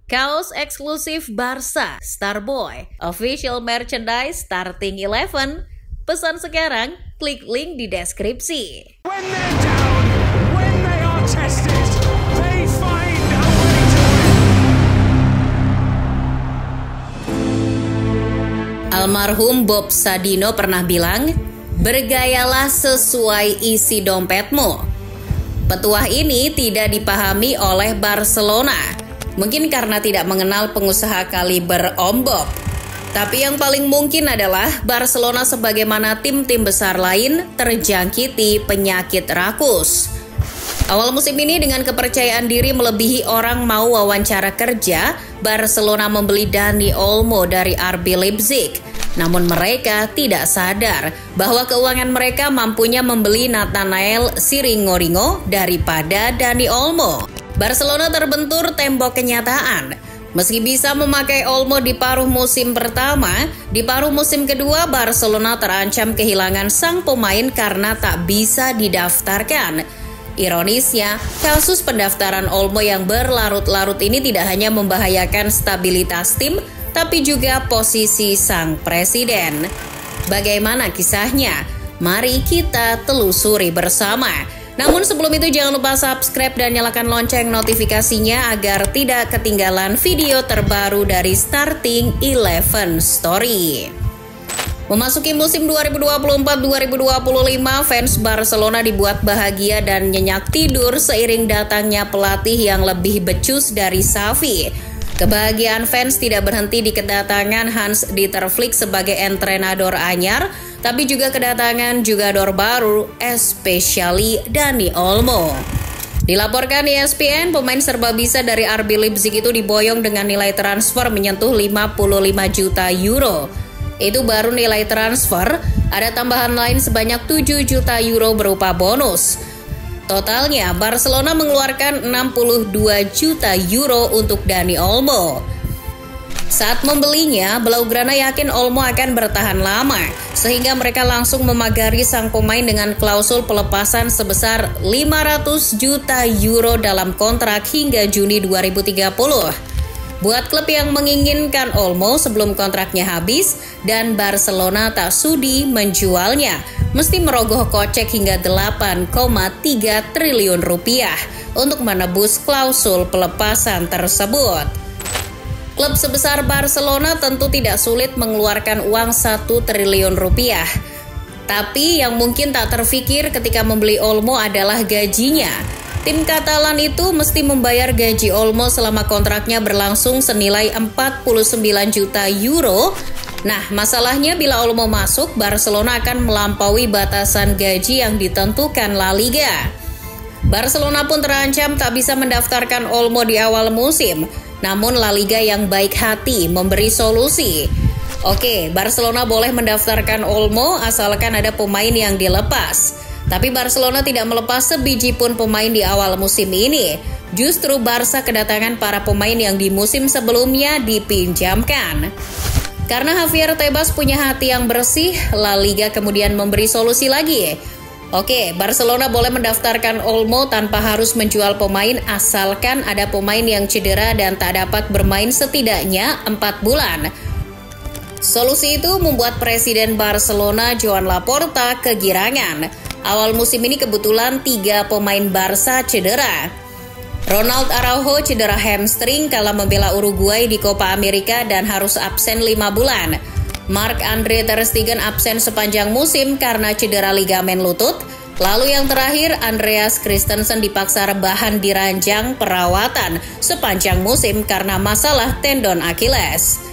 Kaos eksklusif Barca, Starboy, official merchandise starting 11. Pesan sekarang, klik link di deskripsi. When they're down, when they are tested, they find a way to win. Almarhum Bob Sadino pernah bilang, bergayalah sesuai isi dompetmu. Petuah ini tidak dipahami oleh Barcelona. Mungkin karena tidak mengenal pengusaha kaliber Om Bob. Tapi yang paling mungkin adalah Barcelona sebagaimana tim-tim besar lain terjangkiti penyakit rakus. Awal musim ini dengan kepercayaan diri melebihi orang mau wawancara kerja, Barcelona membeli Dani Olmo dari RB Leipzig. Namun mereka tidak sadar bahwa keuangan mereka mampunya membeli Nathanael Sringoringo daripada Dani Olmo. Barcelona terbentur tembok kenyataan. Meski bisa memakai Olmo di paruh musim pertama, di paruh musim kedua Barcelona terancam kehilangan sang pemain karena tak bisa didaftarkan. Ironisnya, kasus pendaftaran Olmo yang berlarut-larut ini tidak hanya membahayakan stabilitas tim, tapi juga posisi sang presiden. Bagaimana kisahnya? Mari kita telusuri bersama. Namun sebelum itu jangan lupa subscribe dan nyalakan lonceng notifikasinya agar tidak ketinggalan video terbaru dari Starting 11 Story. Memasuki musim 2024-2025, fans Barcelona dibuat bahagia dan nyenyak tidur seiring datangnya pelatih yang lebih becus dari Xavi. Kebahagiaan fans tidak berhenti di kedatangan Hans-Dieter Flick sebagai entrenador anyar, tapi juga kedatangan jugador baru, especially Dani Olmo. Dilaporkan ESPN, pemain serba bisa dari RB Leipzig itu diboyong dengan nilai transfer menyentuh 55 juta euro. Itu baru nilai transfer, ada tambahan lain sebanyak 7 juta euro berupa bonus. Totalnya, Barcelona mengeluarkan 62 juta euro untuk Dani Olmo. Saat membelinya, Blaugrana yakin Olmo akan bertahan lama, sehingga mereka langsung memagari sang pemain dengan klausul pelepasan sebesar 500 juta euro dalam kontrak hingga Juni 2030. Buat klub yang menginginkan Olmo sebelum kontraknya habis dan Barcelona tak sudi menjualnya, mesti merogoh kocek hingga 8,3 triliun rupiah untuk menebus klausul pelepasan tersebut. Klub sebesar Barcelona tentu tidak sulit mengeluarkan uang 1 triliun rupiah. Tapi yang mungkin tak terfikir ketika membeli Olmo adalah gajinya. Tim Katalan itu mesti membayar gaji Olmo selama kontraknya berlangsung senilai 49 juta euro. Nah, masalahnya bila Olmo masuk, Barcelona akan melampaui batasan gaji yang ditentukan La Liga. Barcelona pun terancam tak bisa mendaftarkan Olmo di awal musim. Namun La Liga yang baik hati memberi solusi. Oke, Barcelona boleh mendaftarkan Olmo asalkan ada pemain yang dilepas. Tapi Barcelona tidak melepas sebiji pun pemain di awal musim ini. Justru Barca kedatangan para pemain yang di musim sebelumnya dipinjamkan. Karena Javier Tebas punya hati yang bersih, La Liga kemudian memberi solusi lagi. Oke, Barcelona boleh mendaftarkan Olmo tanpa harus menjual pemain asalkan ada pemain yang cedera dan tak dapat bermain setidaknya 4 bulan. Solusi itu membuat Presiden Barcelona Joan Laporta kegirangan. Awal musim ini kebetulan 3 pemain Barca cedera. Ronald Araujo cedera hamstring kala membela Uruguay di Copa America dan harus absen 5 bulan. Marc-Andre ter Stegen absen sepanjang musim karena cedera ligamen lutut. Lalu yang terakhir, Andreas Christensen dipaksa rebahan di ranjang perawatan sepanjang musim karena masalah tendon Achilles.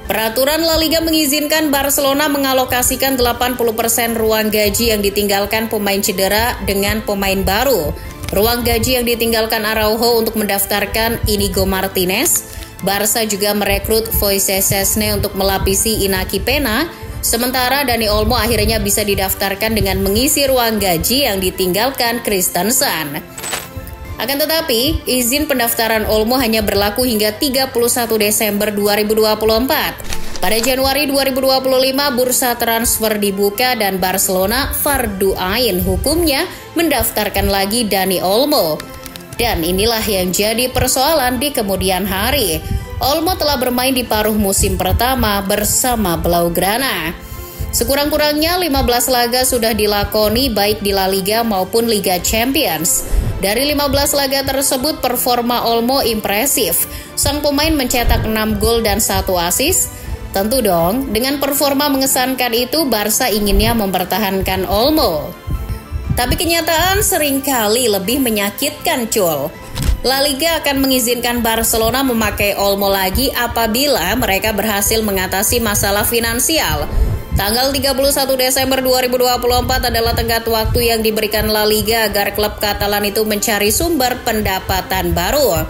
Peraturan La Liga mengizinkan Barcelona mengalokasikan 80% ruang gaji yang ditinggalkan pemain cedera dengan pemain baru. Ruang gaji yang ditinggalkan Araujo untuk mendaftarkan Inigo Martinez. Barca juga merekrut Moises Cesne untuk melapisi Inaki Pena. Sementara Dani Olmo akhirnya bisa didaftarkan dengan mengisi ruang gaji yang ditinggalkan Christensen. Akan tetapi, izin pendaftaran Olmo hanya berlaku hingga 31 Desember 2024. Pada Januari 2025, bursa transfer dibuka dan Barcelona fardu ain hukumnya mendaftarkan lagi Dani Olmo. Dan inilah yang jadi persoalan di kemudian hari. Olmo telah bermain di paruh musim pertama bersama Blaugrana. Sekurang-kurangnya 15 laga sudah dilakoni baik di La Liga maupun Liga Champions. Dari 15 laga tersebut performa Olmo impresif. Sang pemain mencetak 6 gol dan 1 assist. Tentu dong, dengan performa mengesankan itu Barca inginnya mempertahankan Olmo. Tapi kenyataan seringkali lebih menyakitkan, Cul. La Liga akan mengizinkan Barcelona memakai Olmo lagi apabila mereka berhasil mengatasi masalah finansial. Tanggal 31 Desember 2024 adalah tenggat waktu yang diberikan La Liga agar klub Katalan itu mencari sumber pendapatan baru.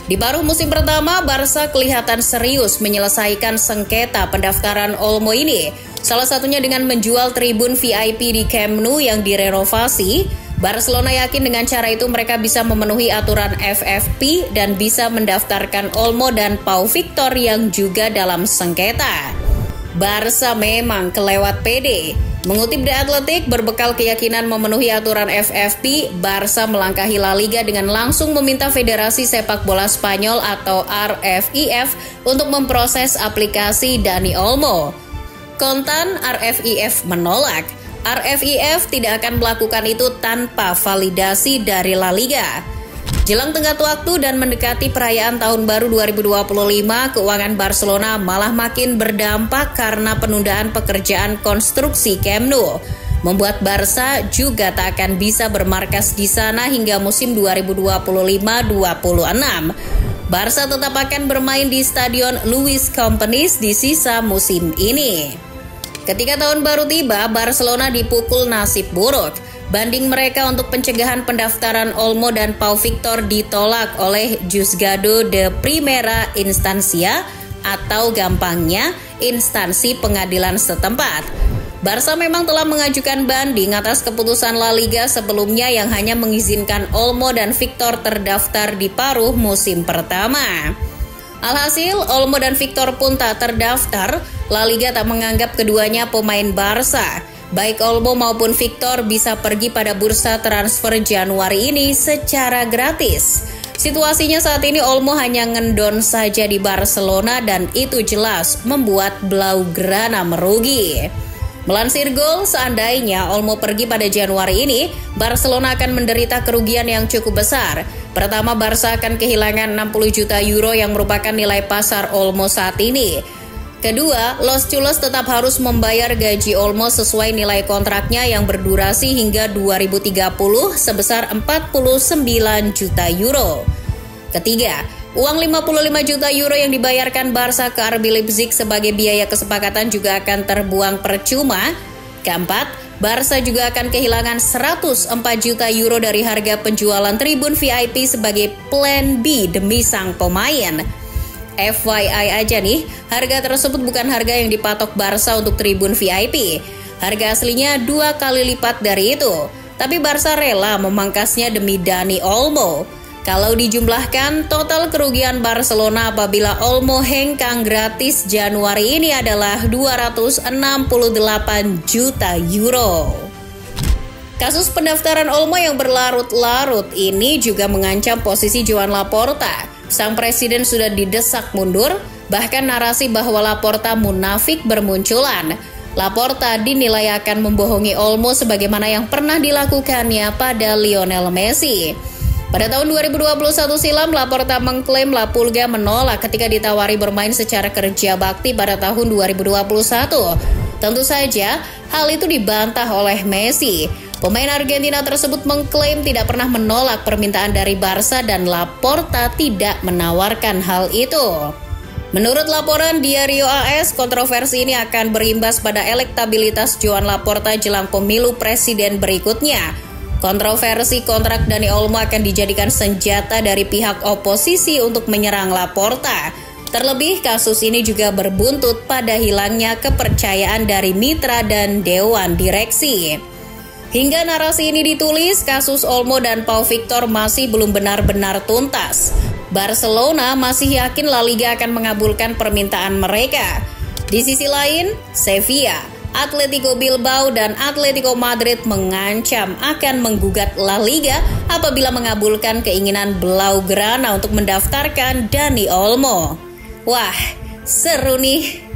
Di paruh musim pertama, Barca kelihatan serius menyelesaikan sengketa pendaftaran Olmo ini. Salah satunya dengan menjual tribun VIP di Camp Nou yang direnovasi. Barcelona yakin dengan cara itu mereka bisa memenuhi aturan FFP dan bisa mendaftarkan Olmo dan Pau Victor yang juga dalam sengketa. Barca memang kelewat pede. Mengutip The Athletic, berbekal keyakinan memenuhi aturan FFP, Barca melangkahi La Liga dengan langsung meminta Federasi Sepak Bola Spanyol atau RFIF untuk memproses aplikasi Dani Olmo. Kontan RFIF menolak. RFIF tidak akan melakukan itu tanpa validasi dari La Liga. Jelang tenggat waktu dan mendekati perayaan Tahun Baru 2025, keuangan Barcelona malah makin berdampak karena penundaan pekerjaan konstruksi Camp Nou. Membuat Barca juga tak akan bisa bermarkas di sana hingga musim 2025-26. Barca tetap akan bermain di Stadion Luis Companys di sisa musim ini. Ketika Tahun Baru tiba, Barcelona dipukul nasib buruk. Banding mereka untuk pencegahan pendaftaran Olmo dan Pau Victor ditolak oleh Juzgado de Primera Instancia atau gampangnya instansi pengadilan setempat. Barca memang telah mengajukan banding atas keputusan La Liga sebelumnya yang hanya mengizinkan Olmo dan Victor terdaftar di paruh musim pertama. Alhasil, Olmo dan Victor pun tak terdaftar. La Liga tak menganggap keduanya pemain Barca. Baik Olmo maupun Victor bisa pergi pada bursa transfer Januari ini secara gratis. Situasinya saat ini Olmo hanya ngendon saja di Barcelona dan itu jelas membuat Blaugrana merugi. Melansir Gol, seandainya Olmo pergi pada Januari ini, Barcelona akan menderita kerugian yang cukup besar. Pertama, Barca akan kehilangan 60 juta euro yang merupakan nilai pasar Olmo saat ini. Kedua, Los Chulos tetap harus membayar gaji Olmo sesuai nilai kontraknya yang berdurasi hingga 2030 sebesar 49 juta euro. Ketiga, uang 55 juta euro yang dibayarkan Barca ke RB Leipzig sebagai biaya kesepakatan juga akan terbuang percuma. Keempat, Barca juga akan kehilangan 104 juta euro dari harga penjualan tribun VIP sebagai plan B demi sang pemain. FYI aja nih, harga tersebut bukan harga yang dipatok Barca untuk tribun VIP. Harga aslinya 2 kali lipat dari itu. Tapi Barca rela memangkasnya demi Dani Olmo. Kalau dijumlahkan, total kerugian Barcelona apabila Olmo hengkang gratis Januari ini adalah 268 juta euro. Kasus pendaftaran Olmo yang berlarut-larut ini juga mengancam posisi Joan Laporta. Sang presiden sudah didesak mundur, bahkan narasi bahwa Laporta munafik bermunculan. Laporta dinilai akan membohongi Olmo sebagaimana yang pernah dilakukannya pada Lionel Messi. Pada tahun 2021 silam, Laporta mengklaim La Pulga menolak ketika ditawari bermain secara kerja bakti pada tahun 2021. Tentu saja, hal itu dibantah oleh Messi. Pemain Argentina tersebut mengklaim tidak pernah menolak permintaan dari Barca dan Laporta tidak menawarkan hal itu. Menurut laporan Diario AS, kontroversi ini akan berimbas pada elektabilitas Joan Laporta jelang pemilu presiden berikutnya. Kontroversi kontrak Dani Olmo akan dijadikan senjata dari pihak oposisi untuk menyerang Laporta. Terlebih, kasus ini juga berbuntut pada hilangnya kepercayaan dari mitra dan dewan direksi. Hingga narasi ini ditulis, kasus Olmo dan Pau Victor masih belum benar-benar tuntas. Barcelona masih yakin La Liga akan mengabulkan permintaan mereka. Di sisi lain, Sevilla, Atletico Bilbao dan Atletico Madrid mengancam akan menggugat La Liga apabila mengabulkan keinginan Blaugrana untuk mendaftarkan Dani Olmo. Wah, seru nih.